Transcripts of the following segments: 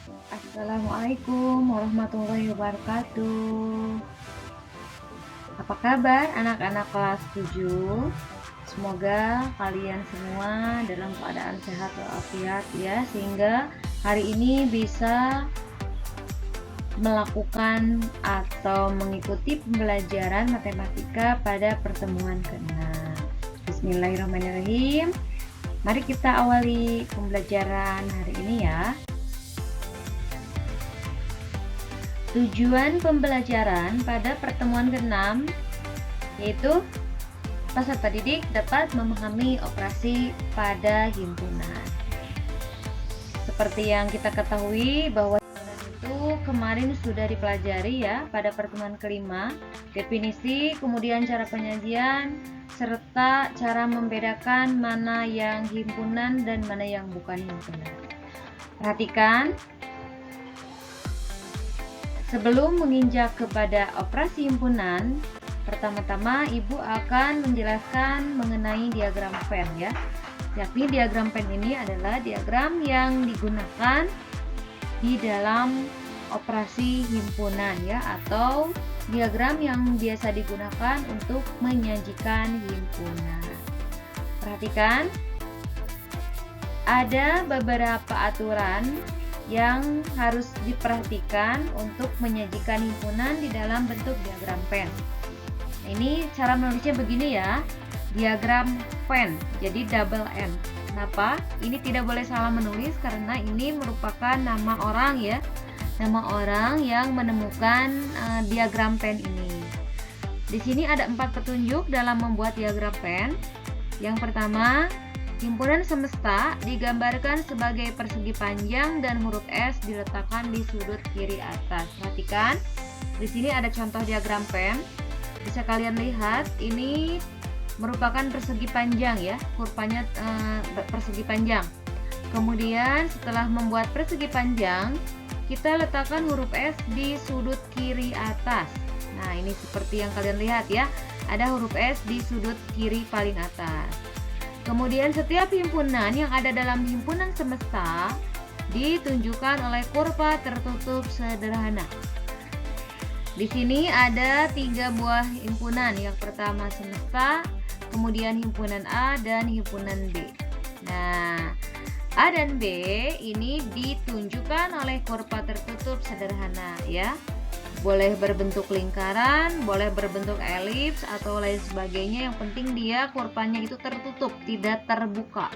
Assalamualaikum warahmatullahi wabarakatuh. Apa kabar anak-anak kelas 7? Semoga kalian semua dalam keadaan sehat walafiat ya, sehingga hari ini bisa melakukan atau mengikuti pembelajaran matematika pada pertemuan ke-6. Bismillahirrahmanirrahim. Mari kita awali pembelajaran hari ini ya. Tujuan pembelajaran pada pertemuan ke-6 yaitu peserta didik dapat memahami operasi pada himpunan. Seperti yang kita ketahui bahwa itu kemarin sudah dipelajari ya pada pertemuan ke-5, definisi, kemudian cara penyajian, serta cara membedakan mana yang himpunan dan mana yang bukan himpunan. Perhatikan. Sebelum menginjak kepada operasi himpunan, pertama-tama Ibu akan menjelaskan mengenai diagram Venn ya. Yakni diagram Venn ini adalah diagram yang digunakan di dalam operasi himpunan ya, atau diagram yang biasa digunakan untuk menyajikan himpunan. Perhatikan, ada beberapa aturan yang harus diperhatikan untuk menyajikan himpunan di dalam bentuk diagram Venn. Nah, ini cara menulisnya begini ya, diagram Venn, jadi double N. Kenapa? Ini tidak boleh salah menulis karena ini merupakan nama orang ya, nama orang yang menemukan diagram Venn ini. Di sini ada 4 petunjuk dalam membuat diagram Venn. Yang pertama, himpunan semesta digambarkan sebagai persegi panjang dan huruf S diletakkan di sudut kiri atas. Perhatikan, di sini ada contoh diagram Venn. Bisa kalian lihat, ini merupakan persegi panjang ya, kurvanya persegi panjang. Kemudian setelah membuat persegi panjang, kita letakkan huruf S di sudut kiri atas. Nah, ini seperti yang kalian lihat ya, ada huruf S di sudut kiri paling atas. Kemudian setiap himpunan yang ada dalam himpunan semesta ditunjukkan oleh kurva tertutup sederhana. Di sini ada 3 buah himpunan. Yang pertama semesta, kemudian himpunan A dan himpunan B. Nah, A dan B ini ditunjukkan oleh kurva tertutup sederhana ya. Boleh berbentuk lingkaran, boleh berbentuk elips atau lain sebagainya. Yang penting dia kurvanya itu tertutup, tidak terbuka.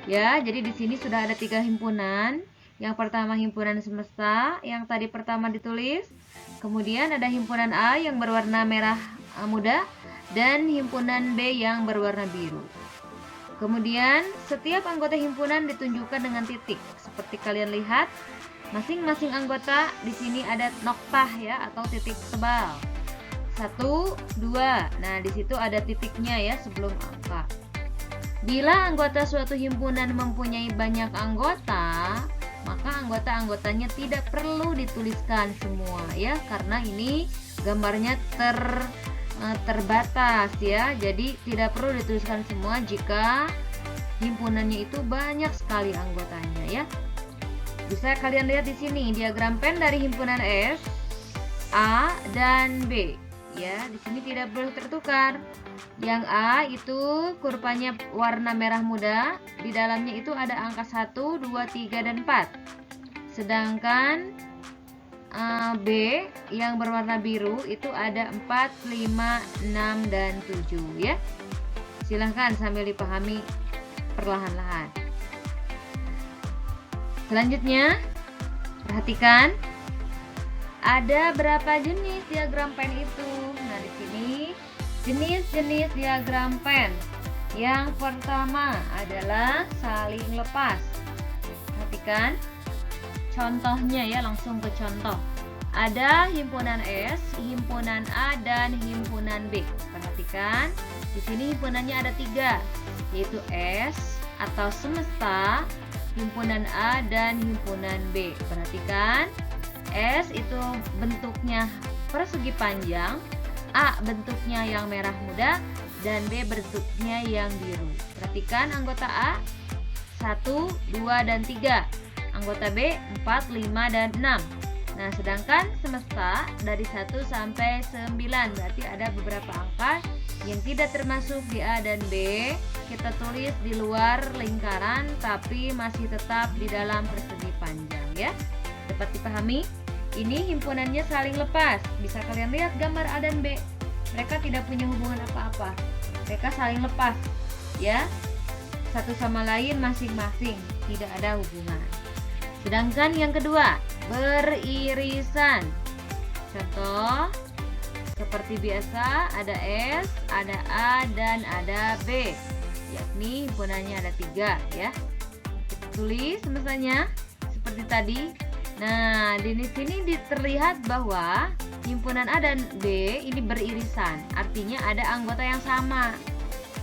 Ya, jadi di sini sudah ada 3 himpunan. Yang pertama himpunan semesta, yang tadi pertama ditulis. Kemudian ada himpunan A yang berwarna merah muda dan himpunan B yang berwarna biru. Kemudian setiap anggota himpunan ditunjukkan dengan titik. Seperti kalian lihat, masing-masing anggota di sini ada noktah ya, atau titik tebal. 1, 2. Nah, di situ ada titiknya ya sebelum angka. Bila anggota suatu himpunan mempunyai banyak anggota, maka anggota-anggotanya tidak perlu dituliskan semua ya, karena ini gambarnya terbatas ya. Jadi tidak perlu dituliskan semua jika himpunannya itu banyak sekali anggotanya ya. Bisa kalian lihat di sini diagram Venn dari himpunan S, A dan B. Ya, di sini tidak boleh tertukar. Yang A itu kurvanya warna merah muda, di dalamnya itu ada angka 1, 2, 3 dan 4. Sedangkan B yang berwarna biru itu ada 4, 5, 6 dan 7 ya. Silahkan sambil dipahami perlahan-lahan. Selanjutnya, perhatikan ada berapa jenis diagram Venn itu. Nah, di sini jenis-jenis diagram Venn. Yang pertama adalah saling lepas. Perhatikan contohnya ya, langsung ke contoh. Ada himpunan S, himpunan A dan himpunan B. Perhatikan, di sini himpunannya ada 3, yaitu S atau semesta, himpunan A dan himpunan B. Perhatikan, S itu bentuknya persegi panjang, A bentuknya yang merah muda, dan B bentuknya yang biru. Perhatikan anggota A 1, 2, dan 3. Anggota B 4, 5, dan 6. Nah, sedangkan semesta dari 1 sampai 9, berarti ada beberapa angka yang tidak termasuk di A dan B. Kita tulis di luar lingkaran tapi masih tetap di dalam persegi panjang ya. Dapat dipahami? Ini himpunannya saling lepas. Bisa kalian lihat gambar A dan B. Mereka tidak punya hubungan apa-apa. Mereka saling lepas ya. Satu sama lain masing-masing, tidak ada hubungan. Sedangkan yang kedua, beririsan. Contoh, seperti biasa ada S, ada A, dan ada B. Yakni himpunannya ada 3 ya. Kita tulis semestanya seperti tadi. Nah, di sini terlihat bahwa himpunan A dan B ini beririsan. Artinya ada anggota yang sama.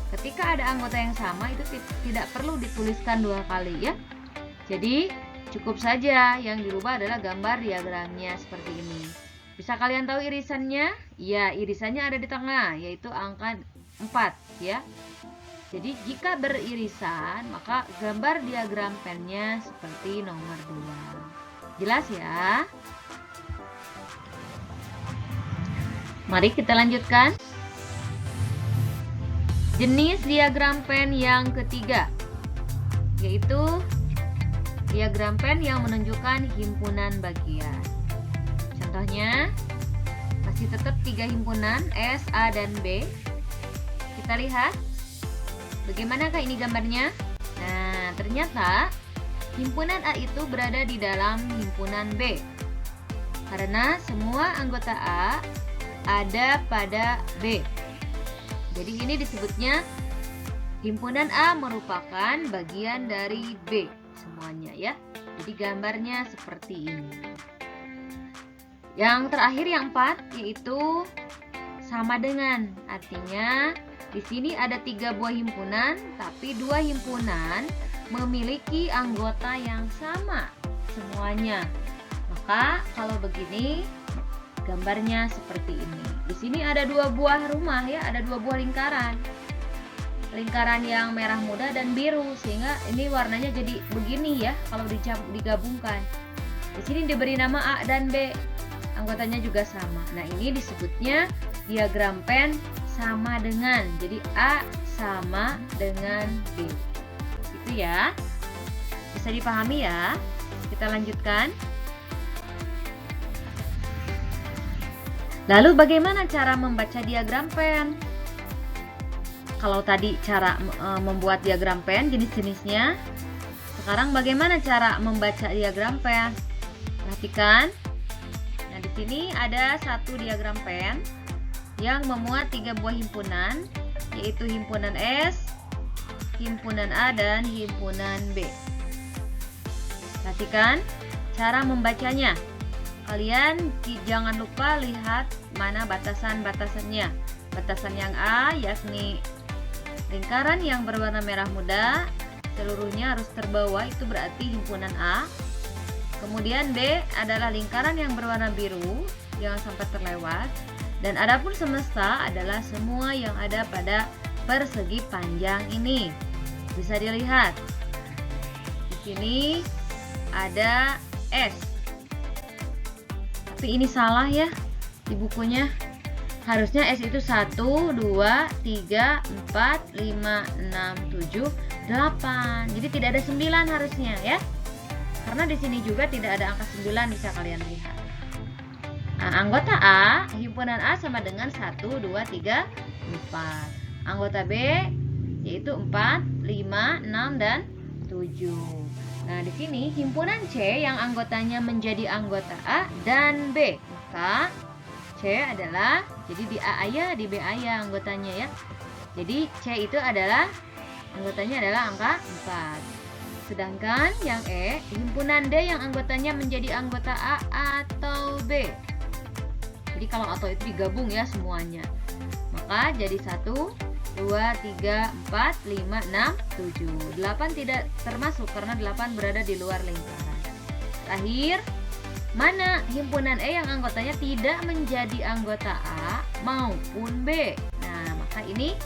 Ketika ada anggota yang sama itu tidak perlu dituliskan 2 kali ya. Jadi cukup saja yang dirubah adalah gambar diagramnya seperti ini. Bisa kalian tahu irisannya? Ya, irisannya ada di tengah, yaitu angka 4 ya. Jadi jika beririsan, maka gambar diagram pennya seperti nomor 2. Jelas ya? Mari kita lanjutkan. Jenis diagram pen yang ketiga, yaitu diagram pen yang menunjukkan himpunan bagian. Contohnya masih tetap 3 himpunan S, A, dan B. Kita lihat bagaimanakah ini gambarnya. Nah, ternyata himpunan A itu berada di dalam himpunan B karena semua anggota A ada pada B. Jadi ini disebutnya himpunan A merupakan bagian dari B semuanya ya. Jadi gambarnya seperti ini. Yang terakhir yang 4 yaitu sama dengan. Artinya di sini ada 3 buah himpunan, tapi 2 himpunan memiliki anggota yang sama semuanya. Maka kalau begini gambarnya seperti ini. Di sini ada 2 buah rumah ya, ada 2 buah lingkaran. Lingkaran yang merah muda dan biru, sehingga ini warnanya jadi begini ya kalau digabungkan. Di sini diberi nama A dan B, anggotanya juga sama. Nah, ini disebutnya diagram pen sama dengan. Jadi A sama dengan B. Itu ya. Bisa dipahami ya? Kita lanjutkan. Lalu bagaimana cara membaca diagram pen? Kalau tadi cara membuat diagram pen jenis-jenisnya, sekarang bagaimana cara membaca diagram pen? Perhatikan. Nah, di sini ada satu diagram pen yang memuat 3 buah himpunan, yaitu himpunan S, himpunan A, dan himpunan B. Perhatikan cara membacanya. Kalian jangan lupa lihat mana batasan-batasannya. Batasan yang A yakni lingkaran yang berwarna merah muda, seluruhnya harus terbawa, itu berarti himpunan A. Kemudian B adalah lingkaran yang berwarna biru, jangan sampai terlewat. Dan adapun semesta adalah semua yang ada pada persegi panjang ini. Bisa dilihat. Di sini ada S. Tapi ini salah ya di bukunya. Harusnya S itu 1, 2, 3, 4, 5, 6, 7, 8. Jadi tidak ada 9 harusnya ya. Karena di sini juga tidak ada angka 9, bisa kalian lihat. Nah, anggota A, himpunan A sama dengan 1, 2, 3, 4. Anggota B yaitu 4, 5, 6, dan 7. Nah, di sini himpunan C yang anggotanya menjadi anggota A dan B. Maka C adalah, jadi di A aya, di B aya anggotanya ya. Jadi C itu adalah, anggotanya adalah angka 4. Sedangkan yang E, himpunan D yang anggotanya menjadi anggota A atau B. Jadi kalau atau itu digabung ya semuanya. Maka jadi 1, 2, 3, 4, 5, 6, 7. 8 tidak termasuk karena 8 berada di luar lingkaran. Terakhir, mana himpunan E yang anggotanya tidak menjadi anggota A maupun B. Nah, maka ini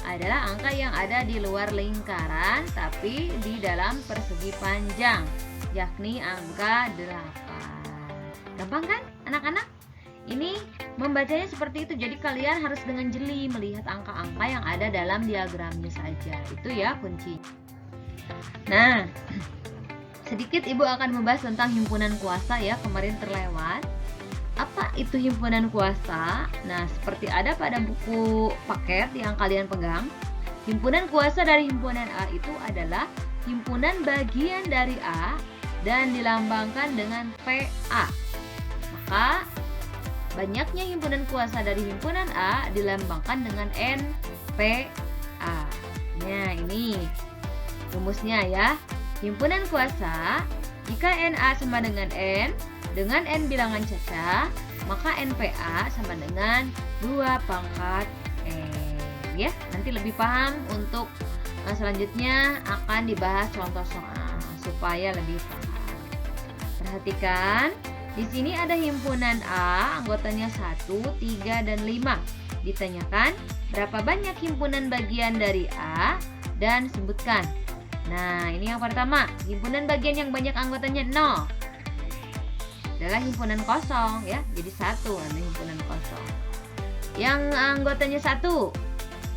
adalah angka yang ada di luar lingkaran tapi di dalam persegi panjang. yakni angka 8. Gampang kan anak-anak? Ini membacanya seperti itu, jadi kalian harus dengan jeli melihat angka-angka yang ada dalam diagramnya saja. Itu ya kuncinya. Nah, sedikit Ibu akan membahas tentang himpunan kuasa ya, kemarin terlewat. Apa itu himpunan kuasa? Nah, seperti ada pada buku paket yang kalian pegang, himpunan kuasa dari himpunan A itu adalah himpunan bagian dari A dan dilambangkan dengan PA. Maka banyaknya himpunan kuasa dari himpunan A dilambangkan dengan NPA. Nah, ini rumusnya ya. Himpunan kuasa, jika NA sama dengan N bilangan caca, maka NPA sama dengan 2 pangkat N. Ya, nanti lebih paham untuk selanjutnya akan dibahas contoh soal supaya lebih paham. Perhatikan. Di sini ada himpunan A, anggotanya 1, 3, dan 5. Ditanyakan, berapa banyak himpunan bagian dari A dan sebutkan. Nah, ini yang pertama, himpunan bagian yang banyak anggotanya 0 adalah himpunan kosong ya. Jadi 1 ada himpunan kosong. Yang anggotanya 1.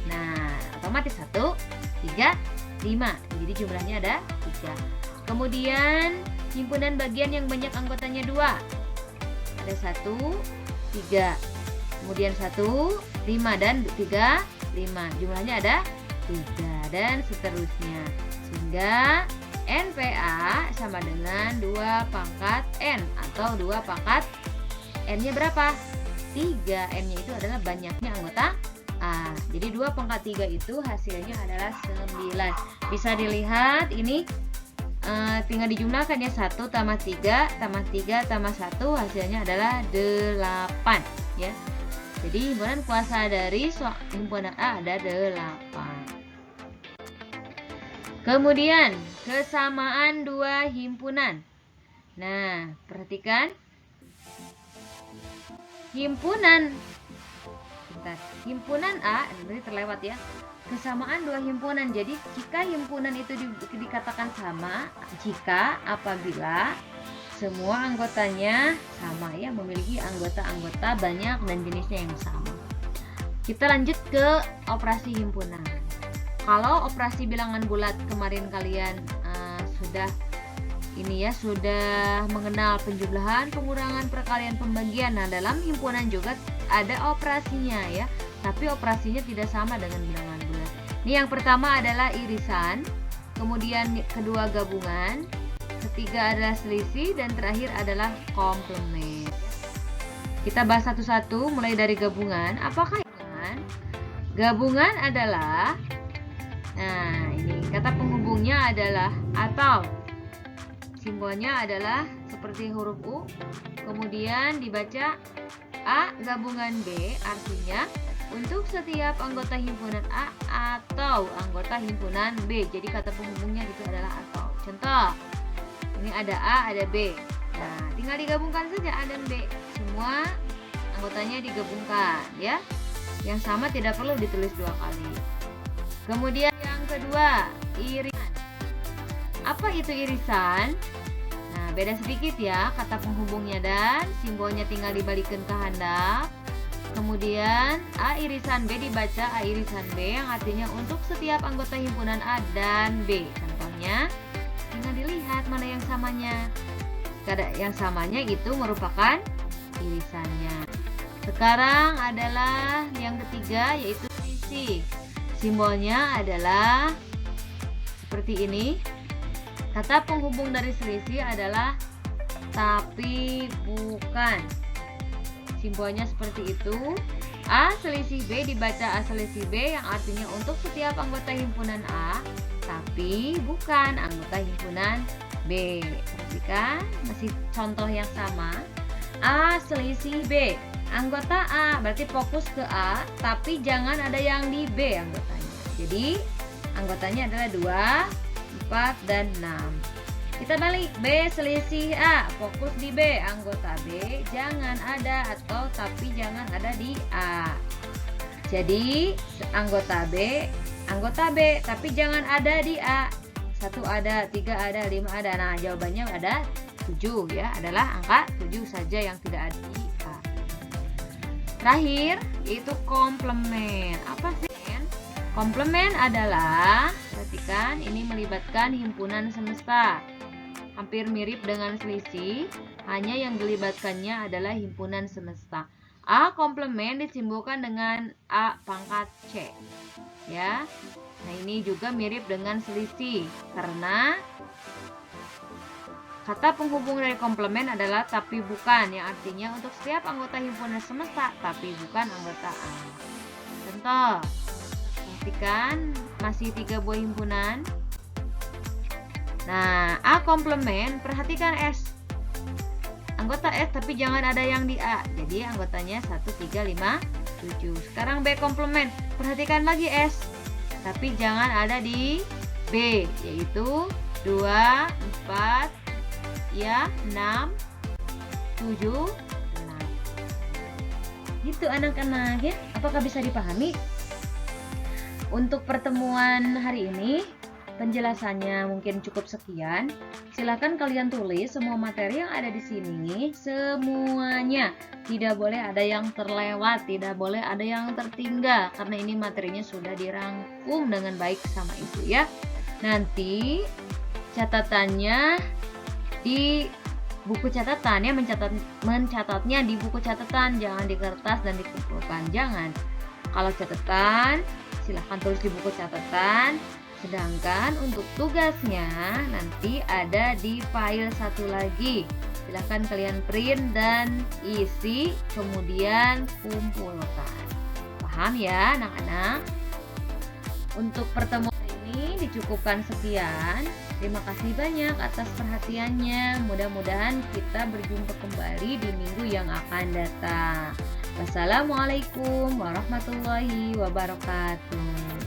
Nah, otomatis 1, 3, 5. Jadi jumlahnya ada 3. Kemudian himpunan bagian yang banyak anggotanya 2. Ada 1, 3. Kemudian 1, 5 dan 3, 5. Jumlahnya ada 3 dan seterusnya. Sehingga NPA sama dengan 2 pangkat N atau 2 pangkat N-nya berapa? 3. N-nya itu adalah banyaknya anggota A. Jadi 2 pangkat 3 itu hasilnya adalah 9. Bisa dilihat ini tinggal dijumlahkan ya, 1 tambah 3 tambah 3 tambah 1 hasilnya adalah 8 ya. Jadi himpunan kuasa dari himpunan A ada 8. Kemudian kesamaan 2 himpunan. Nah, perhatikan himpunan A ini terlewat ya. Kesamaan 2 himpunan. Jadi jika himpunan itu dikatakan sama jika apabila semua anggotanya sama ya, memiliki anggota-anggota banyak dan jenisnya yang sama. Kita lanjut ke operasi himpunan. Kalau operasi bilangan bulat kemarin kalian sudah mengenal penjumlahan, pengurangan, perkalian, pembagian. Nah, dalam himpunan juga ada operasinya ya. Tapi operasinya tidak sama dengan bilangan bulat. Ini yang pertama adalah irisan, kemudian kedua gabungan, ketiga adalah selisih, dan terakhir adalah komplement. Kita bahas satu-satu mulai dari gabungan. Apakah gabungan? Gabungan adalah, nah ini kata penghubungnya adalah atau. Simbolnya adalah seperti huruf U, kemudian dibaca A gabungan B, artinya untuk setiap anggota himpunan A atau anggota himpunan B. Jadi kata penghubungnya itu adalah atau. Contoh, ini ada A, ada B. Nah, tinggal digabungkan saja A dan B. Semua anggotanya digabungkan ya. Yang sama tidak perlu ditulis 2 kali. Kemudian yang kedua, irisan. Apa itu irisan? Nah, beda sedikit ya kata penghubungnya dan simbolnya tinggal dibalikkan ke handap. Kemudian A irisan B dibaca A irisan B, yang artinya untuk setiap anggota himpunan A dan B. Contohnya, tinggal dilihat mana yang samanya. Yang samanya itu merupakan irisannya. Sekarang adalah yang ketiga, yaitu selisih. Simbolnya adalah seperti ini. Kata penghubung dari selisih adalah tapi bukan. Simbolnya seperti itu. A selisih B dibaca A selisih B, yang artinya untuk setiap anggota himpunan A tapi bukan anggota himpunan B. Perhatikan, masih contoh yang sama. A selisih B, anggota A berarti fokus ke A, tapi jangan ada yang di B anggotanya. Jadi anggotanya adalah 2, 4, dan 6. Kita balik, B selisih A, fokus di B, anggota B jangan ada atau tapi jangan ada di A. Jadi anggota B, tapi jangan ada di A. 1 ada, 3 ada, 5 ada. Nah, jawabannya ada 7 ya, adalah angka 7 saja yang tidak ada di A. Terakhir, yaitu komplement. Apa sih? Komplement adalah, perhatikan, ini melibatkan himpunan semesta. Hampir mirip dengan selisih, hanya yang dilibatkannya adalah himpunan semesta. A komplement disimbolkan dengan A pangkat C. Ya. Nah, ini juga mirip dengan selisih karena kata penghubung dari komplement adalah tapi bukan, yang artinya untuk setiap anggota himpunan semesta tapi bukan anggota A. Contoh, perhatikan masih 3 buah himpunan. Nah, A komplement, perhatikan S. Anggota S tapi jangan ada yang di A. Jadi anggotanya 1, 3, 5, 7. Sekarang B komplement, perhatikan lagi S. Tapi jangan ada di B, yaitu 2, 4, ya, 6, 7, 8. Gitu anak-anak ya. Apakah bisa dipahami? Untuk pertemuan hari ini, penjelasannya mungkin cukup sekian. Silakan kalian tulis semua materi yang ada di sini, semuanya. Tidak boleh ada yang terlewat, tidak boleh ada yang tertinggal, karena ini materinya sudah dirangkum dengan baik sama Ibu ya. Nanti catatannya di buku catatan ya, mencatatnya di buku catatan, jangan di kertas dan dikumpulkan, jangan. Kalau catatan, silahkan tulis di buku catatan. Sedangkan untuk tugasnya nanti ada di file satu lagi. Silahkan kalian print dan isi, kemudian kumpulkan. Paham ya anak-anak? Untuk pertemuan ini dicukupkan sekian. Terima kasih banyak atas perhatiannya. Mudah-mudahan kita berjumpa kembali di minggu yang akan datang. Wassalamualaikum warahmatullahi wabarakatuh.